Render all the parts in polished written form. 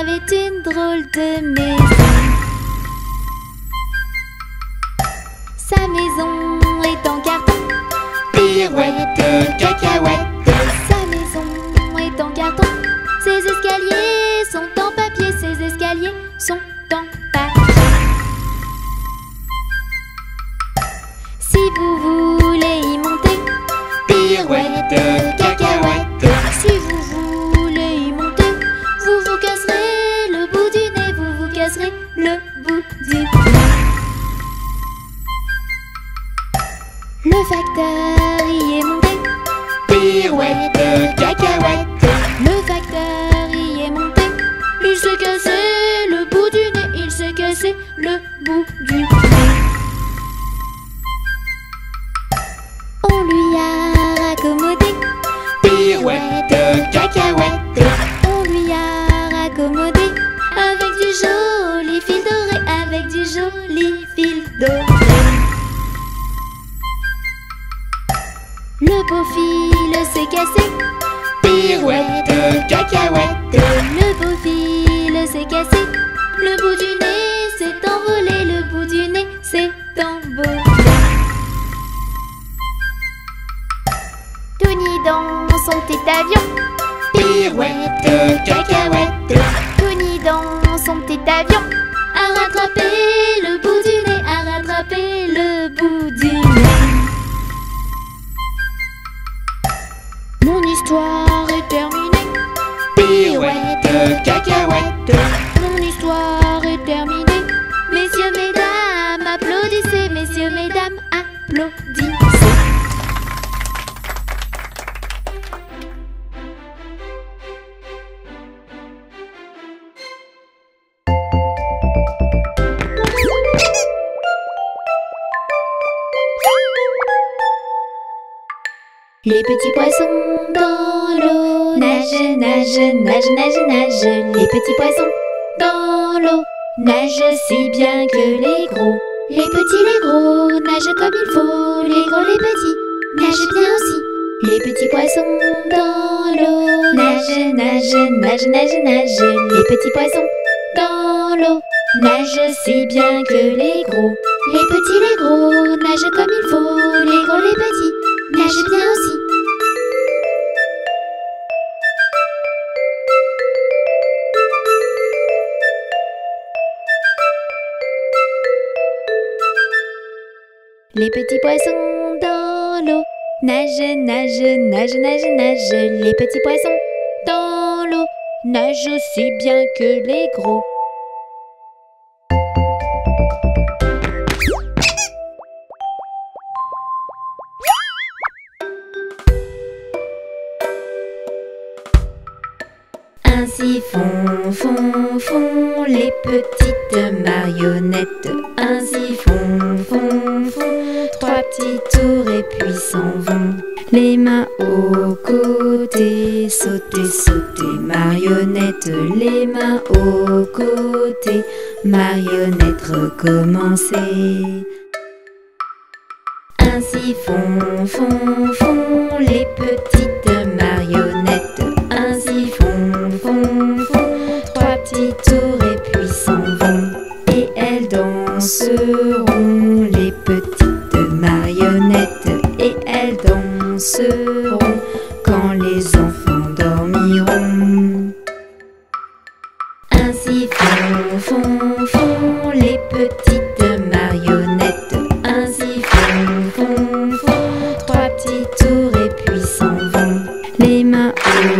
avait une drôle de maison. Sa maison est en carton. Pirouette, cacahuète. Sa maison est en carton. Ses escaliers sont en papier. Ses escaliers sont en papier. Si vous voulez y monter, Pirouette, cacahuète. si vous voulez y monter, vous vous casserez le bout du nez. Vous vous casserez le bout du nez. Le facteur y est monté. Pirouette, cacahuète. Le facteur y est monté. Il s'est cassé le bout du nez. Il s'est cassé le bout du nez. On lui a raccommodé. Pirouette, cacahuète. On lui a raccommodé avec du joli fil doré. Avec du joli fil doré. Le beau fil s'est cassé. Pirouette, cacahuète. Le beau fil s'est cassé. Le bout du nez s'est envolé. Le bout du nez s'est envolé. Tony dans son petit avion. Pirouette, cacahuète. Tony dans son petit avion a rattrapé le bout du nez. A rattrapé le bout du nez. Mon histoire est terminée. Pirouette, cacahuète. Mon histoire est terminée. Messieurs, mesdames, applaudissez. Messieurs, mesdames, applaudissez. Les petits poissons dans l'eau nagent, nagent, nagent, nagent, nagent. Les petits poissons dans l'eau nagent si bien que les gros. Les petits, les gros nagent comme il faut. Les gros, les petits nagent bien aussi. Les petits poissons dans l'eau nagent, nagent, nagent, nagent, nagent. Les petits poissons dans l'eau nagent si bien que les gros. Les petits, les gros nagent comme il faut. Les gros, les petits nagent bien aussi. Les petits poissons dans l'eau nagent, nagent, nagent, nagent, nagent. Les petits poissons dans l'eau nagent aussi bien que les gros. Ainsi font, font, font les petites marionnettes. Ainsi font, font, font trois petits tours et puis s'en vont. Les mains aux côtés, sauter, sauter, marionnettes. Les mains aux côtés, marionnettes, recommencer. Ainsi font, font, font les petites marionnettes. Ainsi font, font, font trois petits tours et puis s'en vont. Et elles danseront, les petites marionnettes. Et elles danseront quand les enfants dormiront. Ainsi font, font, font les petites marionnettes. Ainsi font, font, font trois petits tours et puis s'en vont. Les mains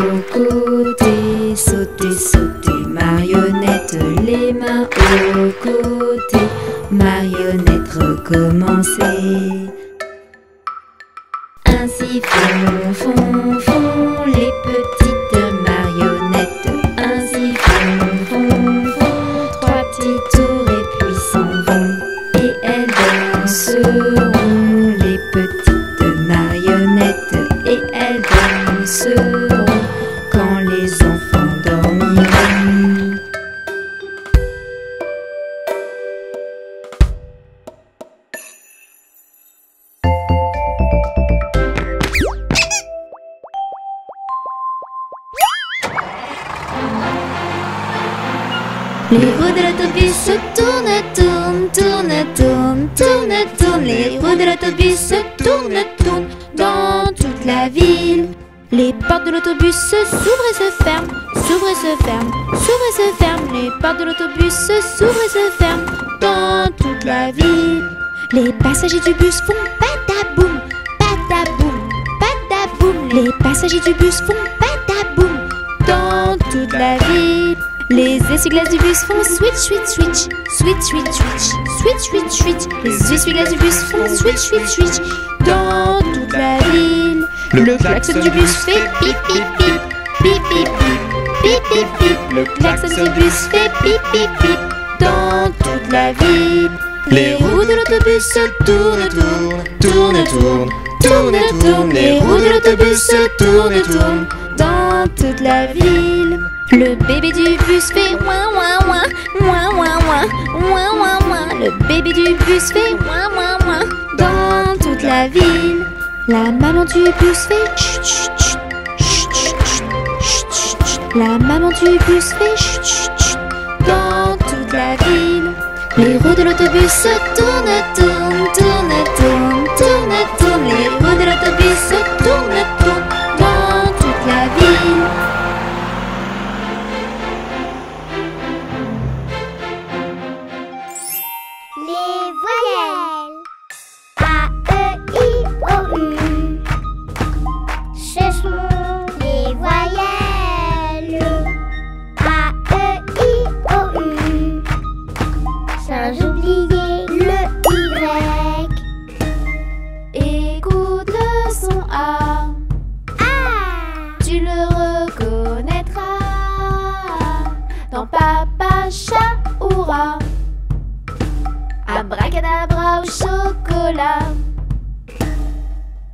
aux côtés, sauter, sauter, marionnettes. Les mains aux côtés, marionnettes, recommencer. Ainsi font, font, font les petites marionnettes. Ainsi font, font, font trois petits tours et puis s'en vont. Et elles danseront, les petites marionnettes. Et elles danseront quand les enfants dormiront. Les roues de l'autobus se tournent, tournent, tournent, tournent, tournent, tournent. Les roues de l'autobus se tournent, tournent dans toute la ville. Les portes de l'autobus s'ouvrent et se ferment, s'ouvrent et se ferment, s'ouvrent et se ferment. Les portes de l'autobus s'ouvrent et se ferment dans toute la ville. Les passagers du bus font pataboum, pataboum, pataboum. Les passagers du bus font pataboum dans toute la ville. Les essuie-glaces du bus font switch, switch, switch, switch, switch, switch, switch, switch, switch. Les essuie-glaces du bus font switch, switch, switch dans toute la ville. Le klaxon du bus fait pip, pip, pip, pip, pip, pip, pip, pip, pip. Le klaxon du bus fait pip, pip, pip dans toute la ville. Les roues de l'autobus se tournent, tournent, tournent, tournent, tournent, tournent. Les roues de l'autobus se tournent, tournent dans toute la ville. Le bébé du bus fait ouin ouin ouin, ouin ouin ouin, ouin ouin ouin. Le bébé du bus fait ouin ouin ouin dans toute la ville. La maman du bus fait chut chut chut, chut chut chut, chut chut. La maman du bus fait chut chut chut dans toute la ville. Les roues de l'autobus se tournent, tournent, tournent, tournent, tournent, tournent. Les roues de l'autobus se tournent, tournent dans toute la ville. Les voyelles A, E, I, O, U. Ce sont les voyelles A, E, I, O, U. Sans oublier le Y. Écoute le son A. A. Tu le reconnaîtras dans Papa Chat ou Rat. Abracadabra au chocolat.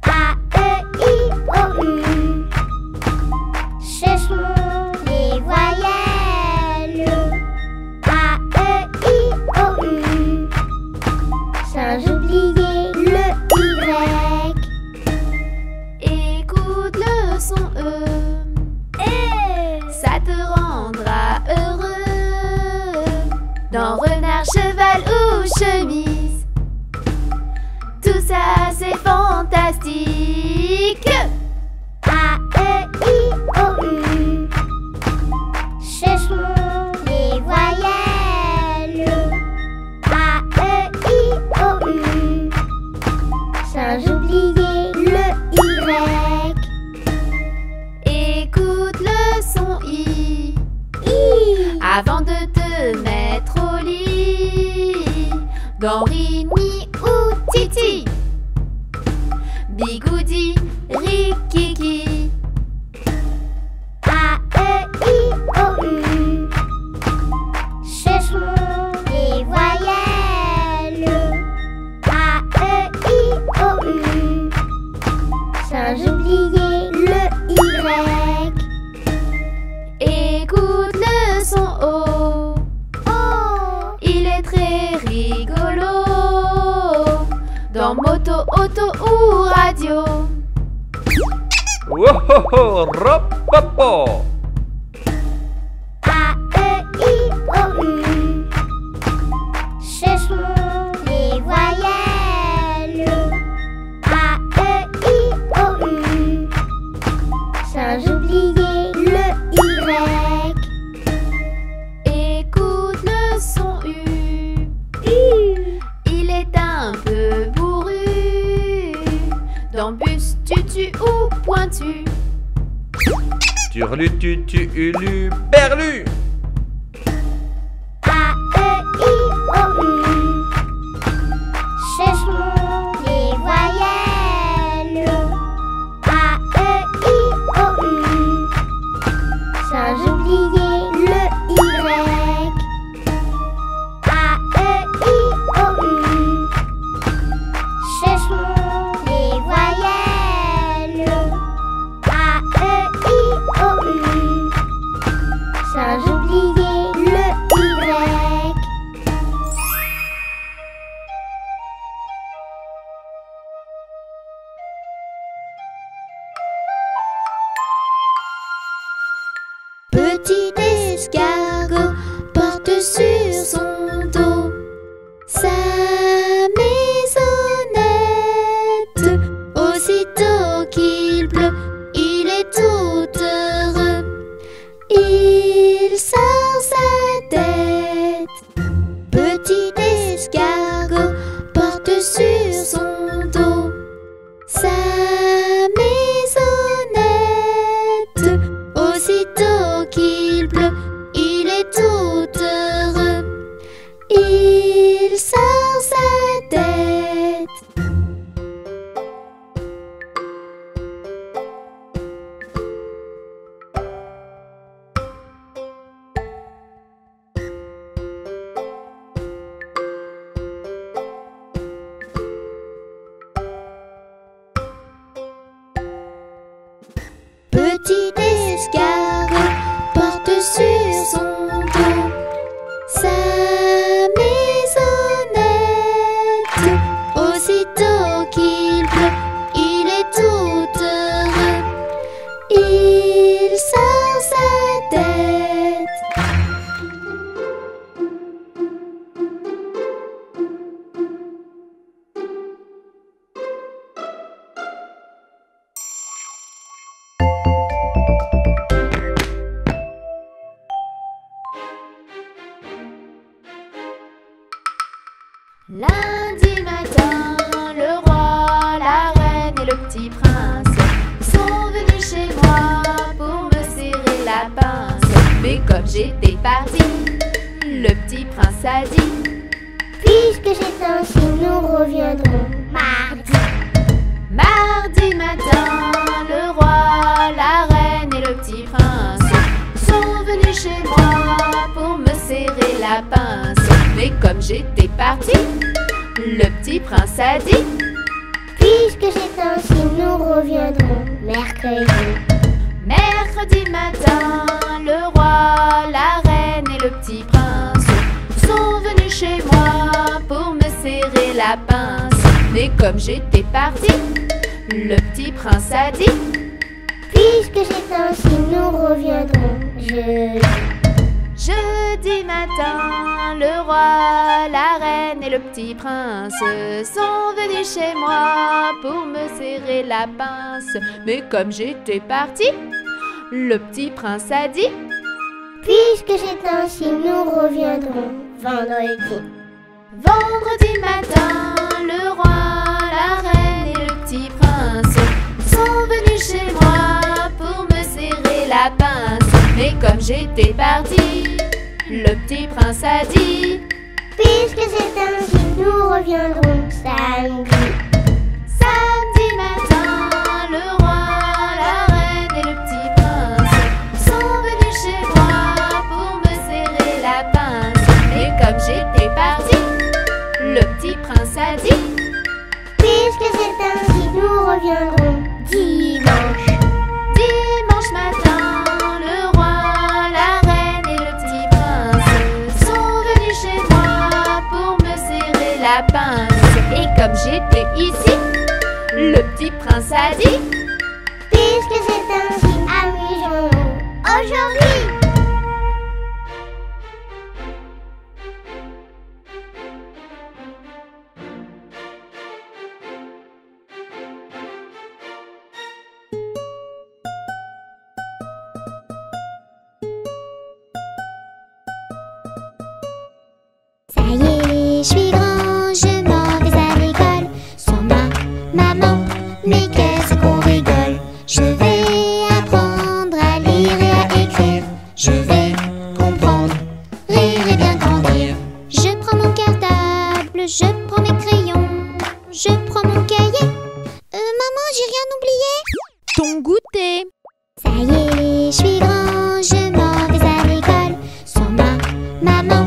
A, E, I, O, U. Ce sont les voyelles A, E, I, O, U. Sans oublier le Y. Écoute le son E. Ça te rendra heureux dans renard, cheval ou chemise. Tout ça c'est fantastique. A, E, I, O, U. Ce sont les voyelles A, E, I, O, U. Sans oublier le Y. Écoute le son I. Avant de te mettre au lit, dans Rimi ou Titi, Bigoudi, Rikiki. A, E, I, O, U. Ce sont les voyelles A, E, I, O, U. Sans oublier le Y. Écoute le son O. Il est très rigolo dans moto, auto ou radio. Wohoho, ropopo. A, E, I, O, U. Ce sont les voyelles A, E, I, O, U. Sans oublier le Y. Écoute le son U. Il est un peu bourru dans bus, tutu ou pointu. Turlu, tutu, ulu, berlu. A, E, I, O, U. Ce sont les voyelles A, E, I, O, U. Sans oublier le Y. A, E, I, O, U. Ce sont les voyelles A, E, I, O, U. Sans oublier le Y. Petit escargot porte petit escargot porte sur son dos sa maisonnette. Aussitôt qu'il pleut, il est tout heureux. Il sort sa tête. Lundi matin, le roi, la reine et le petit prince sont venus chez moi pour me serrer la pince. Mais comme j'étais partie, le petit prince a dit: Puisque c'est ainsi, nous reviendrons mardi. Mardi matin, le roi, la reine et le petit prince sont venus chez moi pour me serrer la pince. Mais comme j'étais partie, le petit prince a dit: Puisque c'est ainsi, nous reviendrons mercredi. Mercredi matin, le roi, la reine et le petit prince sont venus chez moi pour me serrer la pince. Mais comme j'étais partie, le petit prince a dit: Puisque c'est ainsi, nous reviendrons jeudi. Jeudi matin, le roi, la reine et le petit prince sont venus chez moi pour me serrer la pince. Mais comme j'étais partie, le petit prince a dit: Puisque c'est ainsi, nous reviendrons vendredi. Vendredi matin, le roi, la reine et le petit prince sont venus chez moi pour me serrer la pince. Mais comme j'étais partie, le petit prince a dit: Puisque c'est ainsi, nous reviendrons samedi. Samedi matin, le roi, la reine et le petit prince sont venus chez moi pour me serrer la pince. Mais comme j'étais partie, le petit prince a dit: Puisque c'est ainsi, nous reviendrons dimanche. Dimanche matin, le roi, la reine et le petit prince sont venus chez moi pour me serrer la pince. Et comme j'étais ici, le petit prince a dit: Puisque c'est ainsi, amusons-nous aujourd'hui. Ça y est, je suis grand, je m'en vais à l'école. Sans ma maman, mais qu'est-ce qu'on rigole. Je vais apprendre à lire et à écrire. Je vais comprendre, rire et bien grandir. Je prends mon cartable, je prends mes crayons, je prends mon cahier. Maman, j'ai rien oublié. Ton goûter. Ça y est, je suis grand, je m'en vais à l'école. Sans ma maman,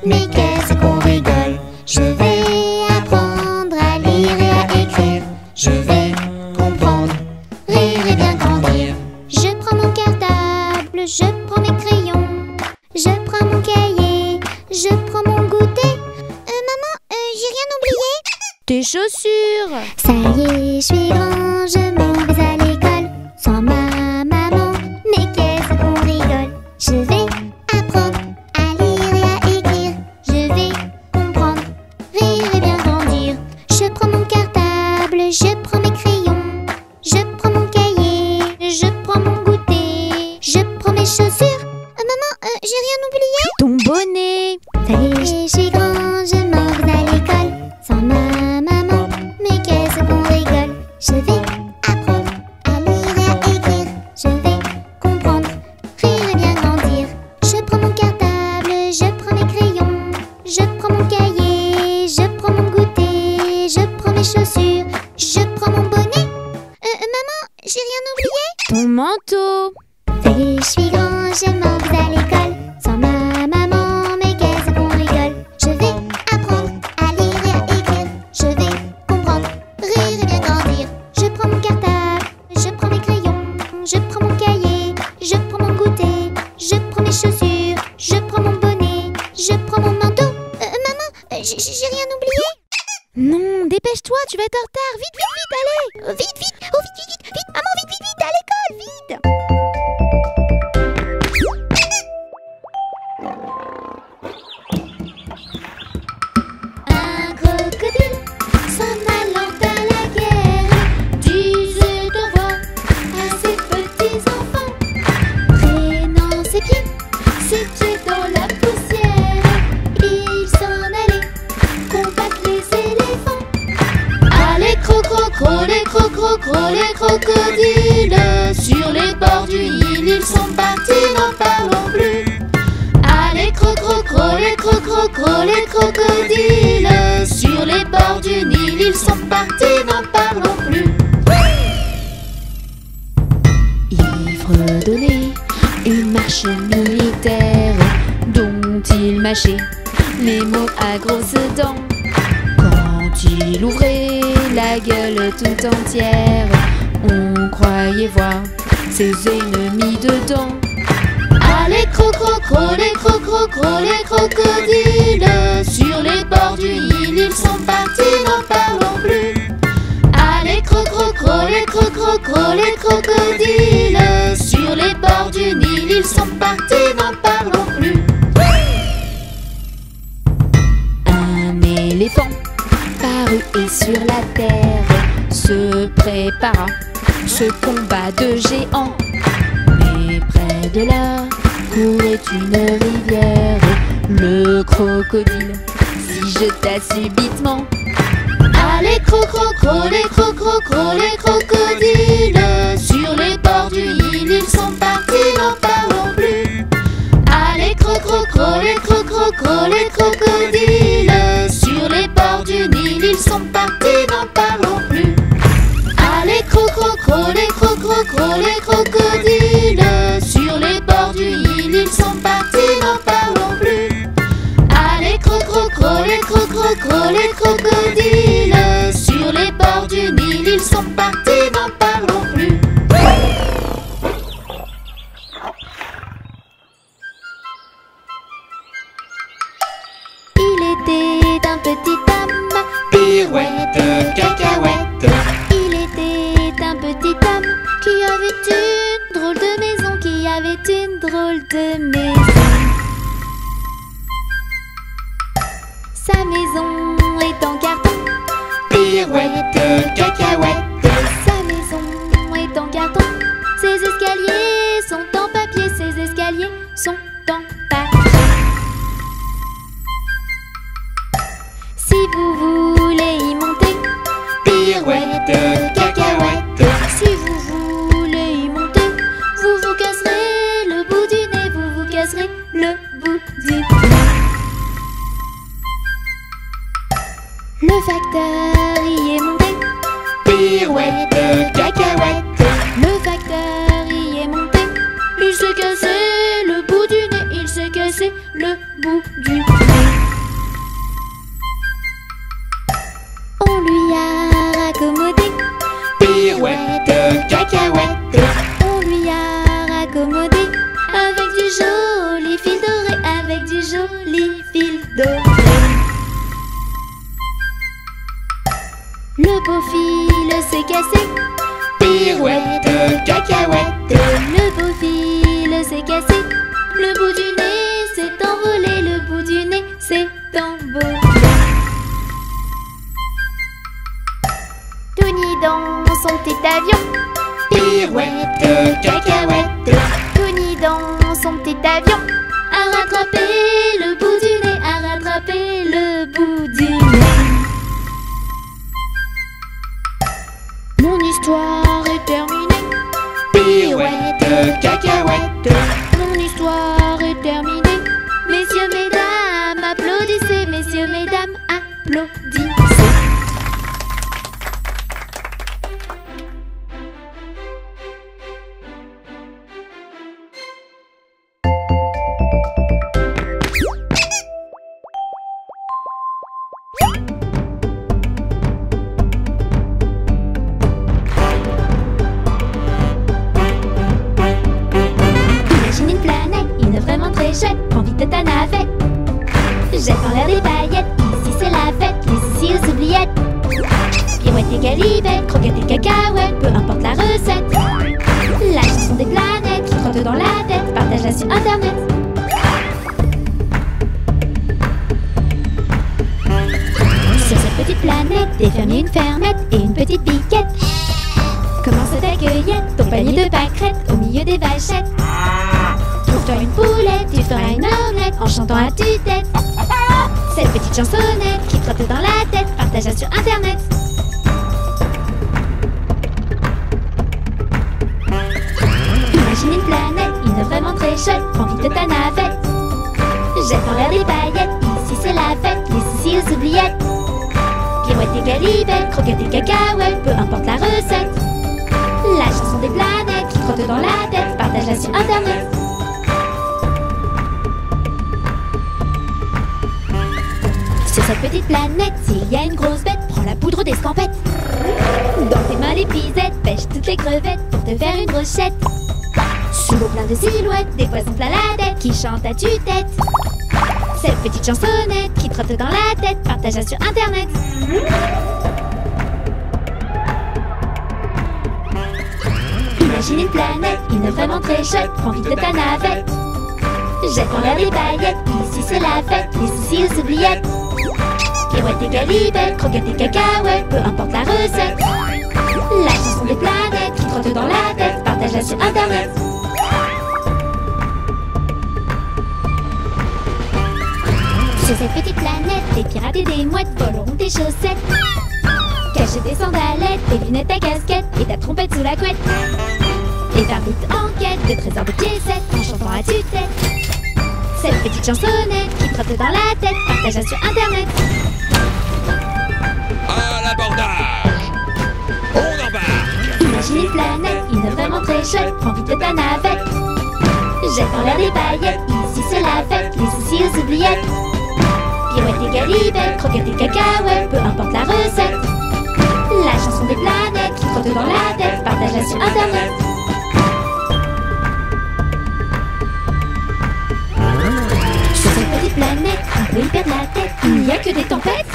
mais qu'est-ce qu'on rigole. Je vais apprendre à lire et à écrire. Je vais comprendre, rire et bien grandir. Je prends mon cartable, je prends mes crayons, je prends mon cahier, je prends mon goûter. Maman, j'ai rien oublié. Tes chaussures. Ça y est, je suis grand, je m'en vais à l'école. Sans ma maman, mais qu'est-ce qu'on rigole. Je vais apprendre à lire et à écrire. Je vais comprendre, rire et bien grandir. Je prends mon cartable, je prends mes crayons, je prends mon cahier, je prends mon goûter, je prends mes chaussures. Maman, j'ai rien oublié. Ton bonnet. Ça y est, je suis grand, je m'en vais à l'école. Sans ma maman, mais qu'est-ce qu'on rigole. Je vais apprendre à lire et à écrire. Je vais comprendre, rire et bien grandir. Je prends mon cartable, je prends mes crayons, je prends mon cahier, je prends mon goûter, je prends mes chaussures, je prends mon bonnet. Maman, j'ai rien oublié. Ton manteau. Ça y est, je suis grand, je m'en vais à l'école. Sans ma maman, mais qu'est-ce qu'on rigole. Je vais apprendre à lire et à écrire. Je vais comprendre, rire et bien grandir. Je prends mon cartable, je prends mes crayons, je prends mon cahier, je prends mon goûter, je prends mes chaussures, je prends mon bonnet, je prends mon manteau. Maman, j'ai rien oublié? Non, dépêche-toi, tu vas être en retard. Vite, vite, vite, allez. Vite, vite, oh vite, vite, vite, vite, maman, vite, vite, vite, à l'école, vite. Un crocodile s'en allant à la guerre disait au revoir à ses petits enfants, traînant ses pieds dans la poussière. Il s'en allait combattre les éléphants. Allez cro-cro-cro, les crocodiles sur les bords du Nil, ils sont partis, n'en parlons plus. Allez cro-cro-cro, les crocodiles sur les bords du Nil, ils sont partis, n'en parlons plus. Il fredonnait une marche militaire dont il mâchait les mots à grosses dents. Quand il ouvrait la gueule tout entière, on croyait voir ses ennemis dedans. Allez cro-cro-cro, les crocodiles sur les bords du Nil, ils sont partis, n'en parlons plus. Allez cro-cro-cro, les crocodiles sur les bords du Nil, ils sont partis, n'en parlons plus. Un éléphant parut et sur la terre se prépara ce combat de géants. Mais près de là courait une rivière, le crocodile s'y jeta subitement. Allez cro-cro-cro, les crocodiles sur les bords du Nil, ils sont partis, n'en parlons plus. Allez cro-cro-cro, les crocodiles sur les bords du Nil, ils sont partis, n'en parlons plus. Allez cro-cro-cro, les crocodiles sur les bords du Nil, ils sont partis, n'en parlons plus. Allez cro-cro-cro, les crocodiles sur les bords du Nil, ils sont partis, n'en parlons plus. Il était un petit homme, Pirouette, cacahuète. il était un petit homme qui avait une drôle de maison, qui avait une drôle de maison. Sa maison est en carton, Pirouette, cacahuète. sa maison est en carton. Ses escaliers sont en papier, ses escaliers sont en papier. Si vous voulez y monter, Pirouette, cacahuète. si vous voulez y monter, vous vous casserez le bout du nez, vous vous casserez le bout du nez. Le facteur y est monté, Pirouette, cacahuète. le facteur y est monté. Il s'est cassé le bout du nez, il s'est cassé le bout du nez. On lui a raccommodé, Pirouette, cacahuète. on lui a raccommodé avec du joli fil doré, avec du joli fil doré. Le beau fil s'est cassé, Pirouette, cacahuète. le beau fil s'est cassé. Le bout du nez s'est envolé, le bout du nez s'est envolé. Tony dans son petit avion, Pirouette, cacahuète. Tony dans son petit avion a rattrapé le bout du nez, a rattrapé le bout du nez. Mon histoire est terminée, Pirouette, cacahuète. mon histoire est terminée. Messieurs, mesdames, applaudissez, messieurs, mesdames, applaudissez. Jette en l'air des paillettes, ici c'est la fête, les ici aux oubliettes. Pirouette et galipettes, croquettes et cacahuètes, peu importe la recette. La chanson des planètes qui trottent dans la tête, partage-la sur internet. Sur cette petite planète, des fermiers, une fermette et une petite piquette. Commence ta cueillette, ton panier de pâquerettes au milieu des vachettes. Trouve-toi une poulette, tu feras une omelette en chantant à tue-tête. Cette petite chansonnette qui trotte dans la tête, partage-la sur internet. Imagine une planète, une vraiment très chouette, prends vite ta navette. Jette en l'air des paillettes, ici c'est la fête, les ici aux oubliettes. Pirouette et galipettes, croquettes et cacahuètes, peu importe la recette. La chanson des planètes qui trotte dans la tête, partage-la sur internet. Sur cette petite planète, s'il y a une grosse bête, prends la poudre d'escampette. Dans tes mains les pisettes, pêche toutes les crevettes pour te faire une brochette. Sous l'eau plein de silhouettes, des poissons plein la tête qui chantent à tue-tête. Cette petite chansonnette qui trotte dans la tête, partage-la sur internet. Imagine une planète, une vraiment très chouette, prends vite ta navette. Jette en l'air des paillettes, ici c'est la fête, les ici aux oubliettes. Pirouette et galipettes, croquettes et cacahuètes, peu importe la recette. La chanson des planètes qui trotte dans la tête, partage-la sur internet. Sur cette petite planète, des pirates et des mouettes voleront tes chaussettes. Cacher tes sandalettes, tes lunettes, ta casquette et ta trompette sous la couette. Et faire vite en quête de trésors de piécettes en chantant à tue-tête. Cette petite chansonnette qui trotte dans la tête, partage-la sur internet. À l'abordage! On embarque! Imagine une planète, une vraiment très chouette, prends vite ta navette. Jette en l'air des paillettes, ici c'est la fête, les ici aux oubliettes. Pirouette et galipettes, croquettes et cacahuètes, peu importe la recette. La chanson des planètes qui trotte dans la tête, partage-la sur internet. Sur cette petite planète, on peut y perdre la tête, il n'y a que des tempêtes.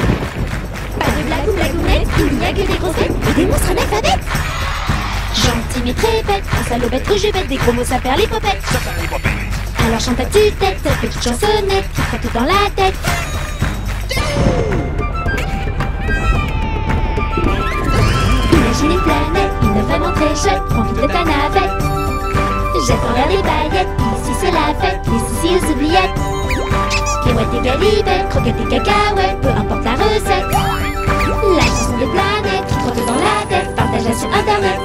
Pas de blague ou blagounette, il n'y a que des grosses bêtes et des monstres analphabètes. Gentil mais très bête, un salaud bête que je bête, des gros mots ça perd les popettes. Alors chante à tue-tête, cette petite chansonnette qui trotte dans la tête. Imagine une planète, une vraiment très chouette, prends vite ta navette. Jette en l'air des paillettes, ici c'est la fête, les ici aux oubliettes. Pirouette et galipettes, croquettes et cacahuètes, peu importe la recette. La chanson des planètes qui trotte dans la tête, partage-la sur internet.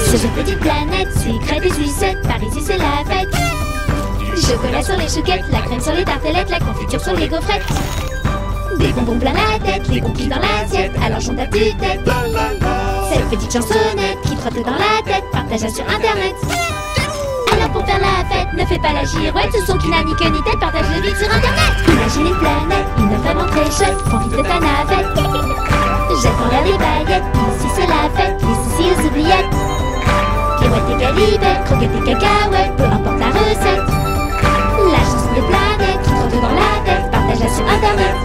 Sur cette petite planète, sucrète et sucette, par ici c'est la fête. Chocolat sur les chouquettes, la crème sur les tartelettes, la confiture sur les gaufrettes. Des bonbons plein la tête, les complis dans l'assiette, alors chante à tue-tête. Cette petite chansonnette qui trotte dans la tête, partage-la sur internet. Alors pour faire la fête, ne fais pas la girouette, ce son qui n'a ni queue ni tête, partage le vide sur internet. Imagine une planète, une vraiment très chouette, prends vite ta navette. Jette en l'air des paillettes, ici c'est la fête, les ici aux oubliettes. Pirouette et galipettes, croquettes et cacahuètes, peu importe la recette. La chanson des planètes qui trotte dans la tête, partage-la sur internet.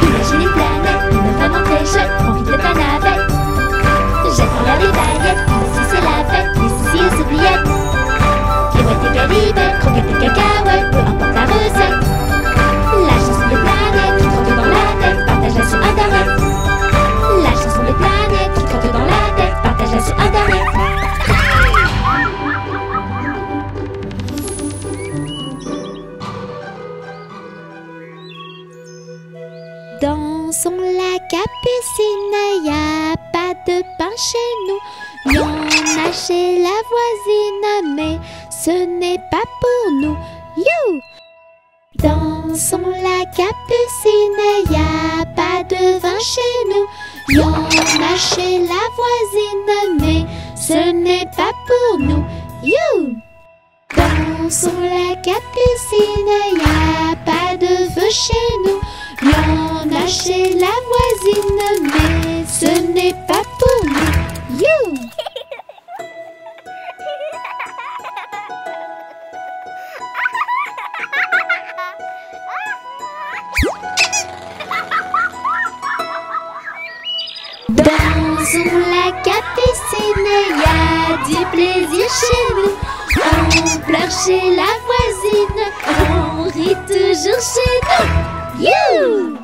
Imagine une planète, une vraiment très chouette, prends vite ta navette. Jette en l'air des paillettes, ici c'est la fête, les ici aux oubliettes. Pirouette et galipettes, croquettes et cacahuètes, peu importe la recette. La chanson des planètes qui trotte dans la tête, partage-la sur internet. La chanson des planètes qui trotte dans la tête, partage-la sur internet. Dansons la capucine, y a pas de pain chez nous. Y'en a chez la voisine, mais ce n'est pas pour nous. You! Dansons la capucine, y a pas de vin chez nous. Y'en a chez la voisine, mais ce n'est pas pour nous. You! Dansons la capucine, y a pas de feu chez nous. Y'en a chez la voisine, mais ce n'est pas pour nous. You! Dansons la capucine, y a du plaisir chez nous. On pleure chez la voisine, on rit toujours chez nous. You!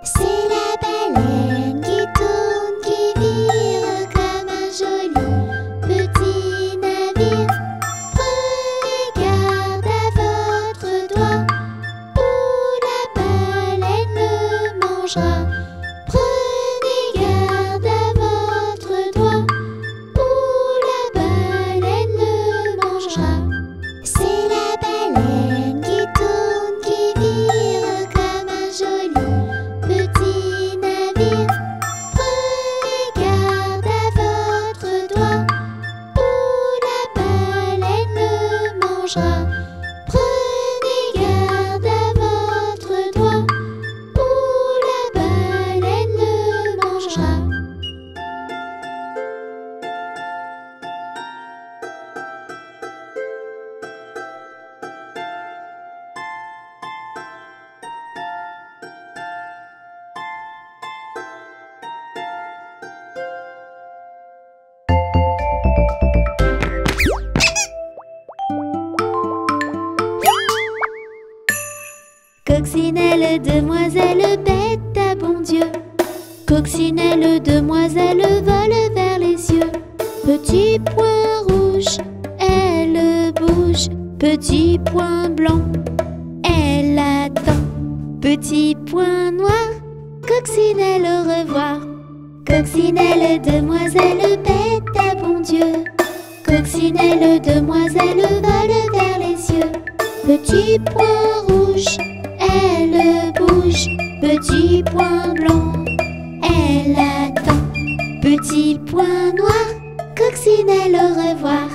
C'est la baleine qui tourne, qui vire comme un joli petit navire. Prenez garde à votre doigt, ou la baleine le mangera. Prenez garde à votre doigt, ou la baleine le mangera. C'est la baleine qui tourne, qui vire comme un joli petit navire. Prenez garde à votre doigt, ou la baleine le mangera. Prenez garde à votre doigt, ou la baleine le mangera. Coccinelle, demoiselle, bête à bon Dieu. Coccinelle, demoiselle, vole vers les cieux. Petit point rouge, elle bouge. Petit point blanc, elle attend. Petit point noir, coccinelle, au revoir. Coccinelle, demoiselle, bête à bon Dieu. Coccinelle, demoiselle, vole vers les cieux. Petit point rouge, elle bouge. Petit point blanc, elle attend. Petit point noir, coccinelle, au revoir.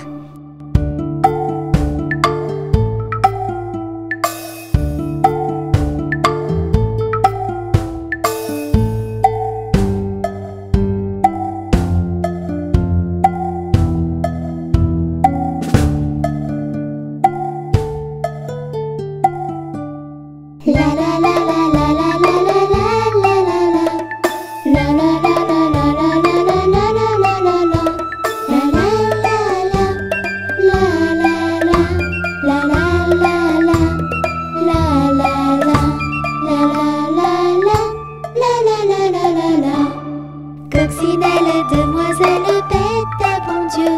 Coccinelle, demoiselle, bête à bon Dieu.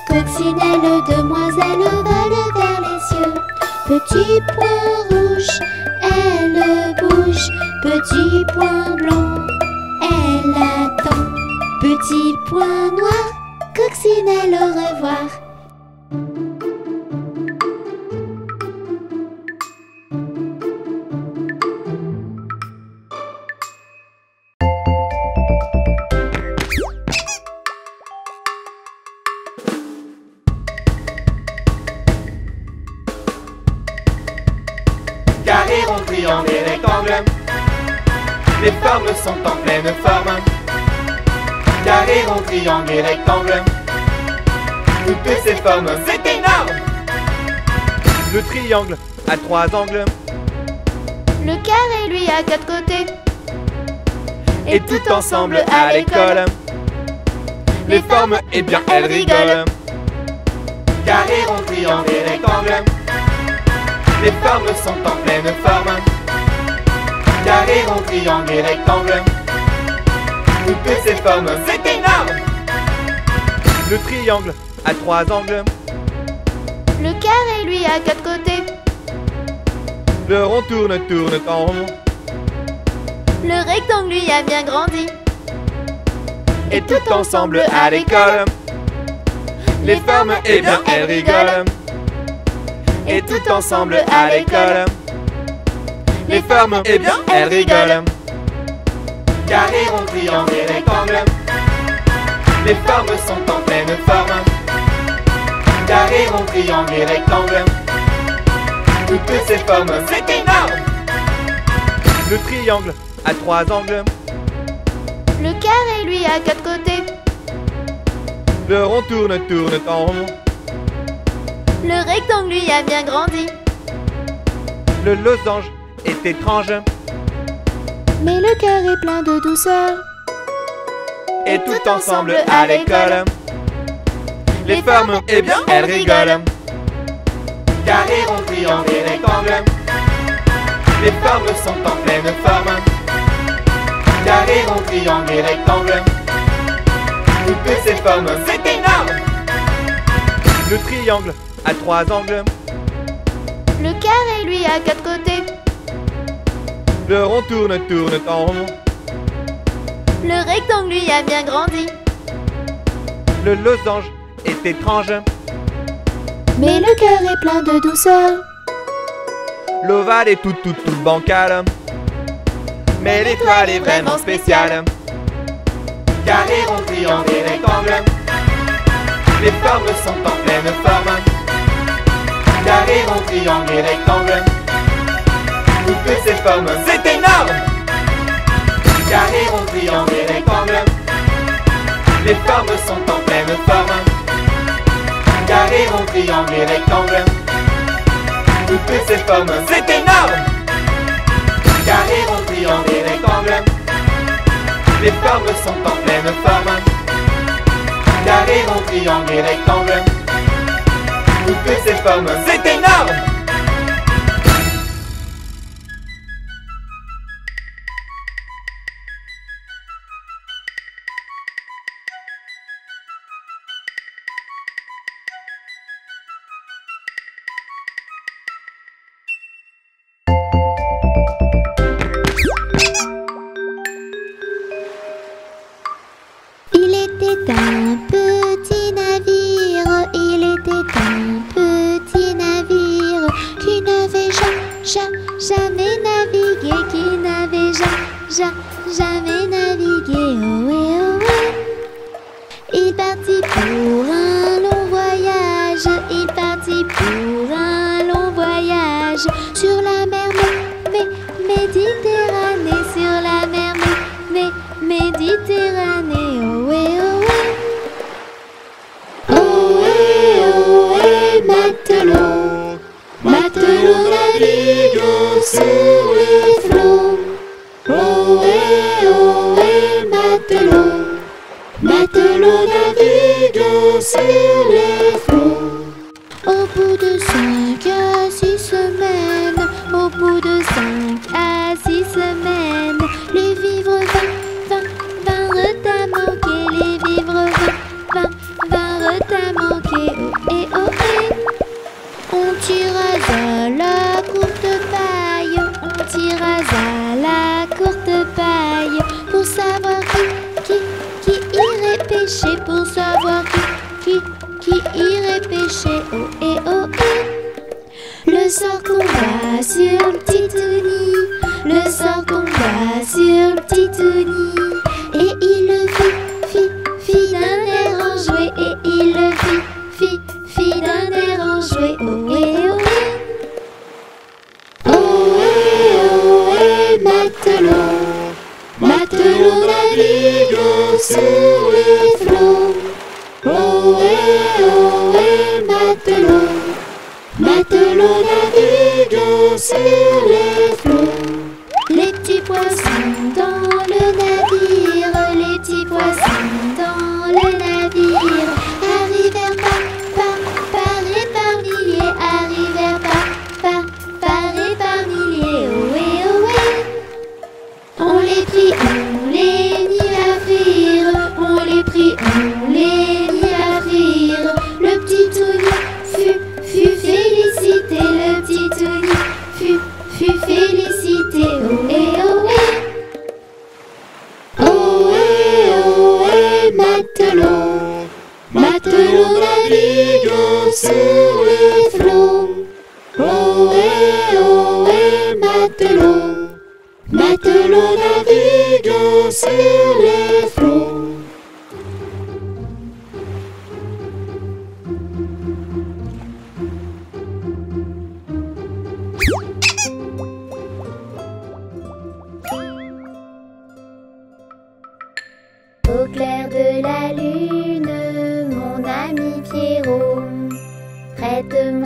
Coccinelle, demoiselle, vole vers les cieux. Petit point rouge, elle bouge. Petit point blanc, elle attend. Petit point noir, coccinelle, au revoir. Carré, rond, triangle et rectangle. Les formes sont en pleine forme. Carré, rond, triangle et rectangle. Toutes ces formes, c'est énorme. Le triangle a 3 angles. Le carré, lui, a 4 côtés. Et tout ensemble à l'école, les formes, eh bien, elles rigolent. Carré, rond, triangle et rectangle. Les formes sont en pleine forme. Carré, rond, triangle et rectangle. Toutes ces formes, c'est énorme. Le triangle a 3 angles. Le carré, lui, a 4 côtés. Le rond tourne en rond. Le rectangle, lui, a bien grandi. Et tout ensemble à l'école, les formes, eh bien, elles rigolent. Et tout ensemble à l'école, les formes, eh bien, elles rigolent. Carré, rond, triangle et rectangle. Les formes sont en pleine forme. carré, rond, triangle et rectangle. Toutes ces formes, c'est énorme. Le triangle a 3 angles. Le carré, lui, a 4 côtés. Le rond tourne en rond. Le rectangle, lui, a bien grandi. Le losange est étrange. Mais le carré plein de douceur. Et tout ensemble à l'école, les formes, eh bien, elles rigolent. Carré, rond, triangle et rectangle. Les formes sont en pleine forme. Carré, rond, triangle et rectangle. Toutes ces formes, c'est énorme. Le triangle a 3 angles. Le carré, lui, a 4 côtés. Le rond tourne en rond. Le rectangle, lui, a bien grandi. Le losange est étrange. Mais le carré plein de douceur. L'ovale est tout bancal. Mais l'étoile est vraiment spéciale. Carré, rond, triangle et rectangle. Les formes sont en pleine forme. Carré, rond, triangle et rectangle. Toutes ces formes, c'est énorme. Carré, rond, triangle et rectangle. Les formes sont en pleine forme. Carré, rond, triangle et rectangle. Toutes ces formes, c'est énorme. Carré, rond, triangle et rectangle. Les formes sont en pleine forme. Carré, rond, triangle et rectangle. Toutes ces formes, c'est énorme. Il était un petit navire, il était un petit navire qui n'avait jamais navigué, qui n'avait jamais navigué. Ohé, ohé. Il partit pour un long voyage, il partit pour un long voyage sur la mer Méditerranée, sur la mer Méditerranée. Ohé, ohé. Ohé, ohé, matelot, matelot navigue sur les flots. Ohé, ohé, matelot, matelot navigue sur les flots. Au bout de 5 à 6 semaines, au bout de 5 à 6 semaines, les vivres vinrent à manquer, les vivres vinrent à manquer. Ohé, ohé. On tira à la courte paille, on tira à la courte paille pour savoir qui irait pêcher, pour savoir qui irait pêcher. Ohé, ohé. Le sort tomba sur le petit Tony, le sort tomba sur le petit Tony, et il le fit d'un air enjoué, et il le fit d'un air enjoué. Ohé, ohé. Ohé, ohé, matelot, matelot navigue sur les flots. Ohé, ohé, matelot, matelot navigue sur les flots. Les petits poissons dans le navire, les petits poissons dans le navire arrivèrent par et par milliers, arrivèrent par et par milliers. Ohé, ohé. On les prit, on les mit à frire, on les prit, on les mit à frire. Le petit Tony fut félicité, le petit Tony fut félicité. Ohé, ohé. Ohé, ohé, matelot, matelot navigue sur les flots. Ohé, ohé, matelot, matelot navigue sur les flots.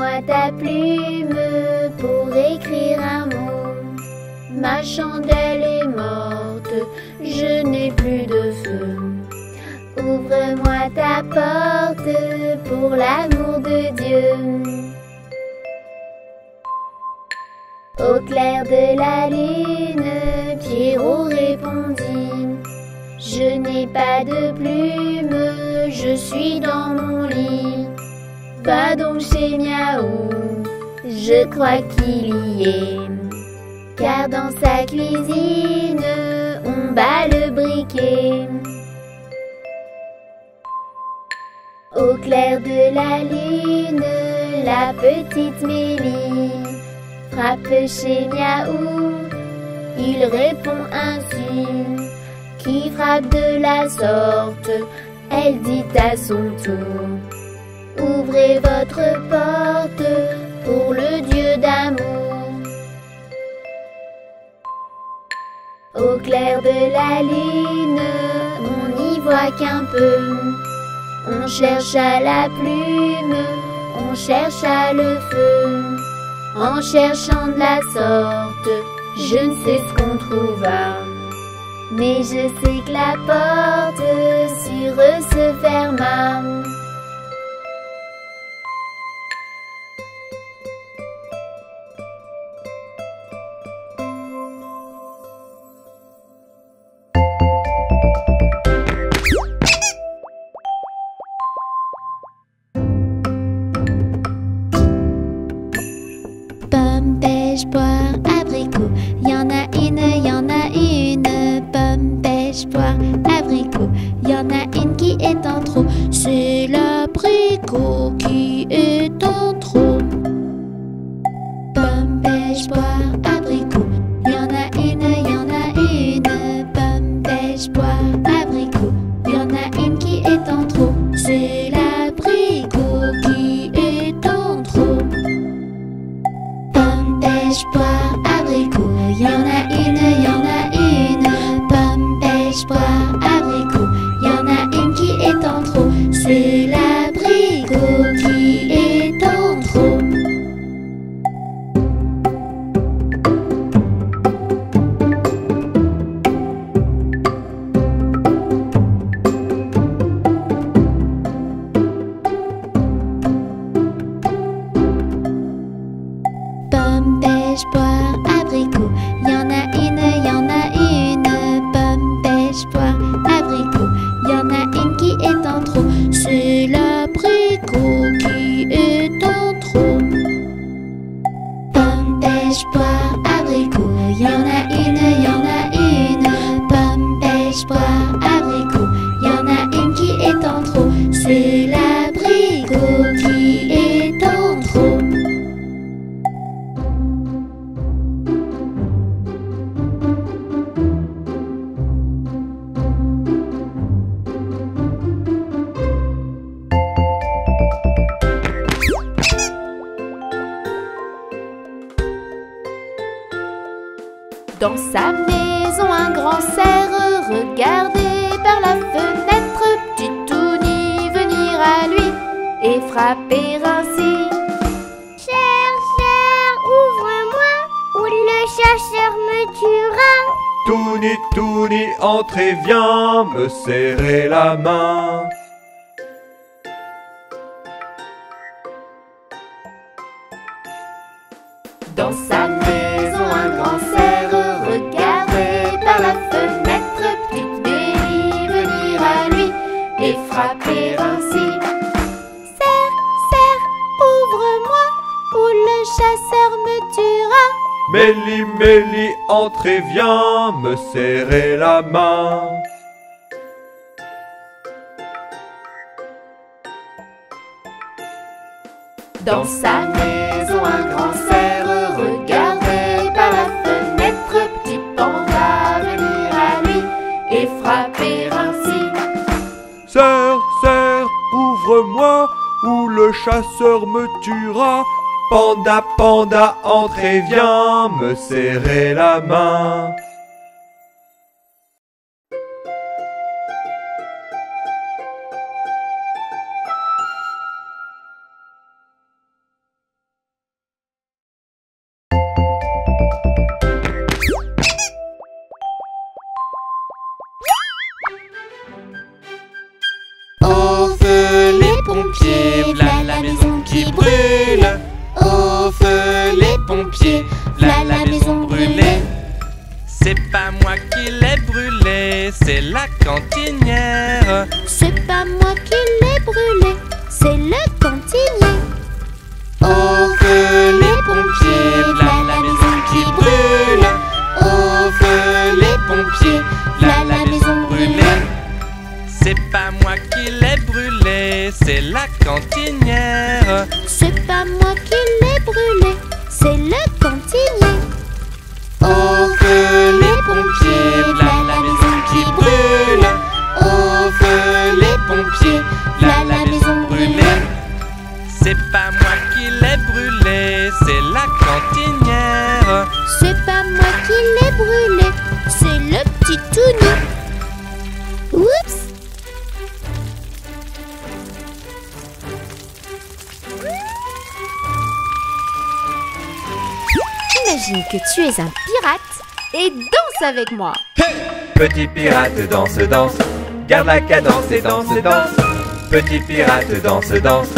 Ouvre-moi ta plume pour écrire un mot. Ma chandelle est morte, je n'ai plus de feu. Ouvre-moi ta porte pour l'amour de Dieu. Au clair de la lune, Pierrot répondit: Je n'ai pas de plume, je suis dans mon lit. Va donc chez Miaou, je crois qu'il y est. Car dans sa cuisine, on bat le briquet. Au clair de la lune, la petite Mélie frappe chez Miaou. Il répond ainsi: Qui frappe de la sorte? Elle dit à son tour: Ouvrez votre porte pour le Dieu d'amour. Au clair de la lune, on n'y voit qu'un peu. On cherche à la plume, on cherche à le feu. En cherchant de la sorte, je ne sais ce qu'on trouva. Mais je sais que la porte sur eux se ferma. Pomme, pêche, poire, abricot. Y'en a une, y'en a une. Pomme, pêche, poire, abricot. Y'en a une qui est en trop. C'est l'abricot qui est en trop. Pomme, pêche, poire, abricot. Y'en a une, y'en a une. Pomme, pêche, poire, abricot. Y'en a une qui est en trop. C'est l'abricot qui est en trop. Pomme, pêche, poire, abricot. Y'en a une, y'en a une. Pomme, pêche, poire, abricot. Y'en a une qui est en trop. C'est l'abricot qui est en trop. Pomme, pêche, poire, abricot. Y'en a une, y'en a une. Pomme, pêche, poire, abricot. Y'en a une qui est en trop. C'est l'abricot qui est en trop. Pomme, pêche, poire, abricot. Y'en a une, y'en a une. Pomme, pêche, poire, abricot. Y'en a une qui est en trop. C'est l'abricot qui est en trop. Dans sa maison, un grand cerf regardait par la fenêtre petit Touni venir à lui et frapper ainsi. Cher, ouvre-moi, ou le chasseur me tuera. Touni, Touni, entrez, viens me serrer la main. Dans sa maison, un grand cerf regardait par la fenêtre petite Mélie venir à lui et frapper ainsi. Cerf, ouvre-moi, ou le chasseur me tuera. Mélie, Mélie, entrez, viens me serrer la main. Dans sa maison, un grand cerf regardait par la fenêtre petit panda venir à lui et frapper ainsi. Cerf, ouvre-moi, ou le chasseur me tuera. Panda, panda, entrez, viens me serrer la main. qui brûle. Au feu les pompiers, v'là la maison brûlée. C'est pas moi qui l'ai brûlé, c'est la cantinière. C'est pas moi qui l'ai brûlé, c'est le cantinier. Au feu les pompiers, v'là la maison qui brûle. Au feu les pompiers, v'là la maison brûlée. C'est pas moi qui l'ai brûlé, c'est la cantinière. C'est pas moi qui l'ai brûlé, c'est le cantinier. Au feu les pompiers, v'là la maison qui brûle. Au feu les pompiers, v'là la maison brûlée. C'est pas moi qui l'ai brûlé, c'est la cantinière. C'est pas moi qui l'ai brûlé, c'est le petit tout nu. Oups! Imagine que tu es un pirate et danse avec moi. Petit pirate danse, danse, garde la cadence et danse, danse. Petit pirate danse, danse,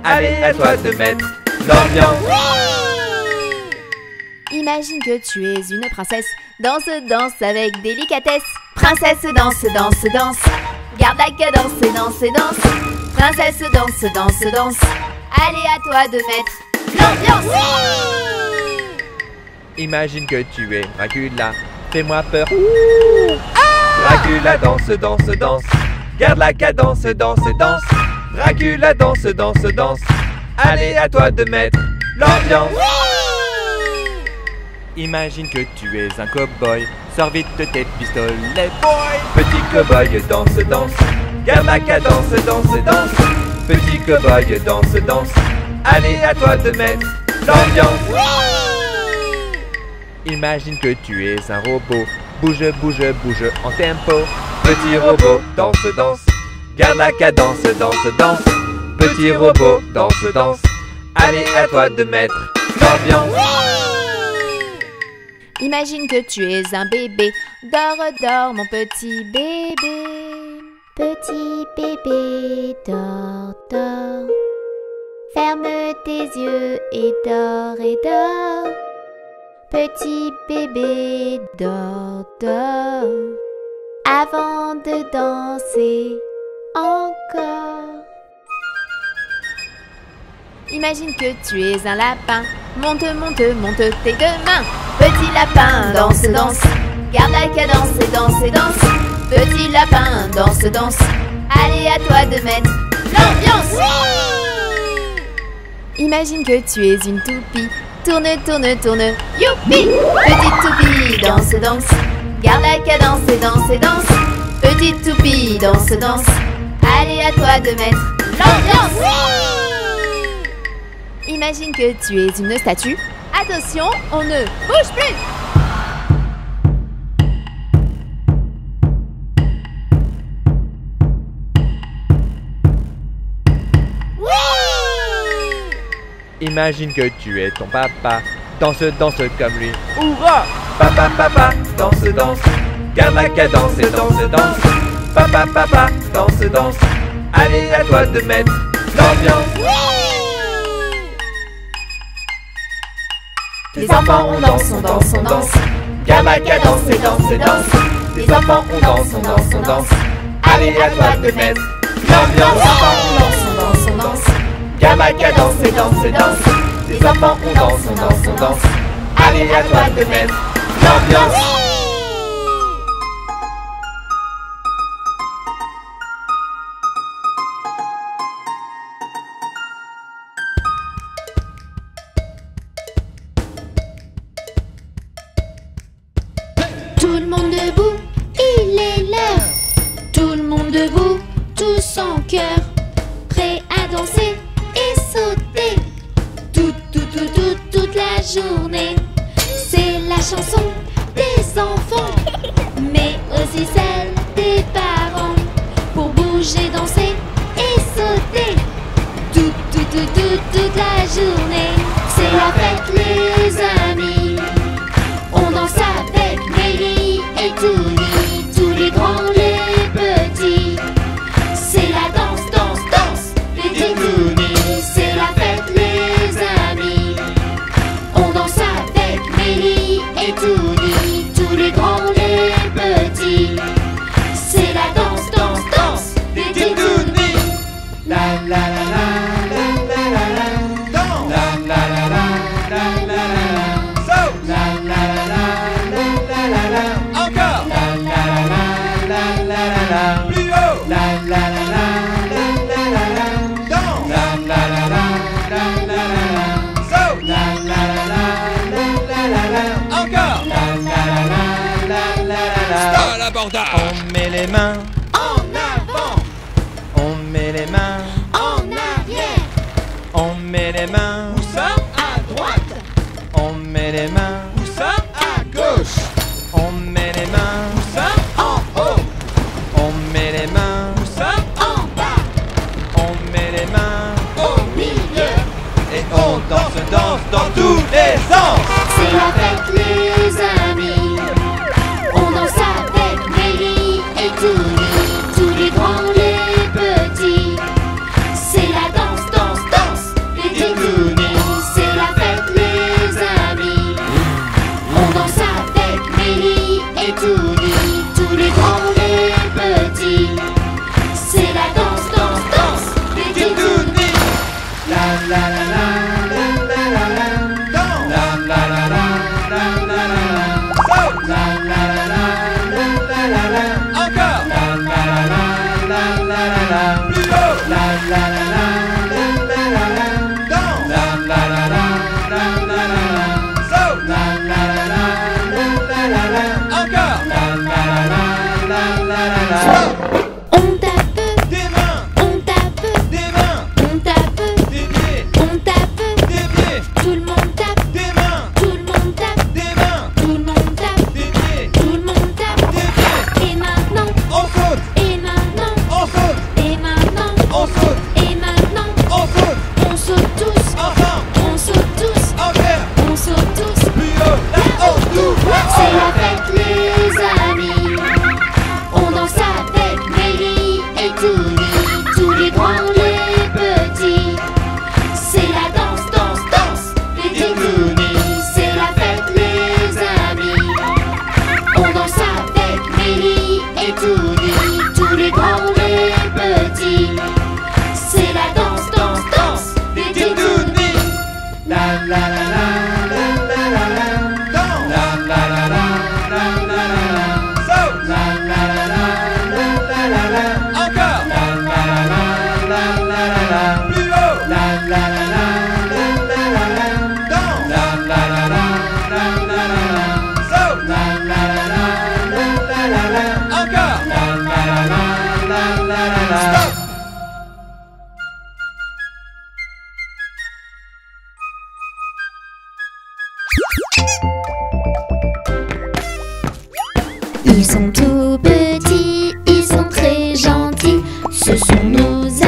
allez à toi de mettre l'ambiance. Imagine que tu es une princesse, danse, danse avec délicatesse. Princesse danse, danse, danse, garde la cadence et danse, danse. Princesse danse, danse, danse, allez à toi de mettre l'ambiance. Imagine que tu es Dracula, fais-moi peur. Dracula danse, danse, danse, garde la cadence, danse, danse. Dracula danse, danse, danse, allez à toi de mettre l'ambiance. Imagine que tu es un cow-boy, sors vite tes pistolets, boy. Petit cow-boy danse, danse, garde la cadence, danse, danse. Petit cow-boy danse, danse, allez à toi de mettre l'ambiance. Imagine que tu es un robot, bouge, bouge, bouge en tempo. Petit robot danse, danse, garde la cadence, danse, danse. Petit robot danse, danse, allez à toi de mettre l'ambiance. Imagine que tu es un bébé, dors, dors mon petit bébé. Petit bébé, dors, dors. Ferme tes yeux et dors et dors. Petit bébé, dors, dors. Avant de danser encore. Imagine que tu es un lapin, monte, monte, monte tes deux mains. Petit lapin, danse, danse, garde la cadence et danse et danse. Petit lapin, danse, danse, allez à toi de mettre l'ambiance. Imagine que tu es une toupie, tourne, tourne, tourne, youpi. Petite toupie, danse, danse, garde la cadence et danse et danse. Petite toupie, danse, danse, allez à toi de mettre l'ambiance. Imagine que tu es une statue. Attention, on ne bouge plus. Imagine que tu es ton papa, danse, danse comme lui. Hourra! Papa, papa, danse, danse, garde la cadence et danse, danse. Papa, papa, danse, danse, allez à toi de mettre l'ambiance. Les enfants on danse, on danse, on danse, garde la cadence et danse, danse. Les enfants on danse, on danse, on danse, allez à toi de mettre l'ambiance. Les enfants on danse, on danse, on danse, garde la cadence et danse, danse. Les enfants on danse, on danse, on danse, allez à toi de mettre l'ambiance. Tout le monde debout, il est l'heure. Tout le monde debout, tous en cœur. Prêt à danser et sauter. Toute la journée. C'est la chanson des enfants, mais aussi celle des parents. Pour bouger, danser et sauter. Toute la journée. C'est la fête les amis. On danse avec Mélie et Touni, tous les grands, les petits. C'est la danse, danse, danse des Touni. C'est la fête dans tous les sens. C'est la fête les amis. On danse avec Mélie et Touni, tous les grands, les petits. C'est la danse, danse, danse, les Titounis. C'est la fête les amis. On danse avec Mélie et Touni, tous les grands, les petits. C'est la danse, danse, danse, les Titounis. La la la la la la la la. Danse. La la la la la la la la. Saute. La la la la la la la la. Encore. La la la la la la la. Plus haut. La la la la la la la la. Danse. La la la la la la la la. Saute. La la la la la la la la. Encore. La la la la la la la. Stop. On tape Des mains. on tape, Des mains. on tape, Des pieds. on tape, Des pieds. tout le monde tape, Des mains. tout le monde tape, Des mains. tout le monde tape, Des pieds. tout le monde tape. Des pieds. Et maintenant, On saute. et maintenant, On saute. et maintenant, On saute. et maintenant, On saute. on saute tous, Ensemble. on saute tous, En l'air. on saute tous. Plus haut. Là-haut. Tout. C'est la fête les amis. On danse avec Mélie et Touni, tous les grands, les petits. C'est la danse, danse, danse, les Titounis. C'est la fête les amis. On danse avec Mélie et Touni, tous les grands, les petits. C'est la danse, danse, danse, les Titounis. La la la la la la la la. Danse. La la la la la la la la. Saute. La la la la la la la la. Encore. La la la la la la la. Plus haut. La la la la la la la la. Danse. La la la la la la la la. Saute. La la la la la la la la. Encore. La la la la la la la la. Stop. Ils sont tout petits, ils sont très gentils. Ce sont nos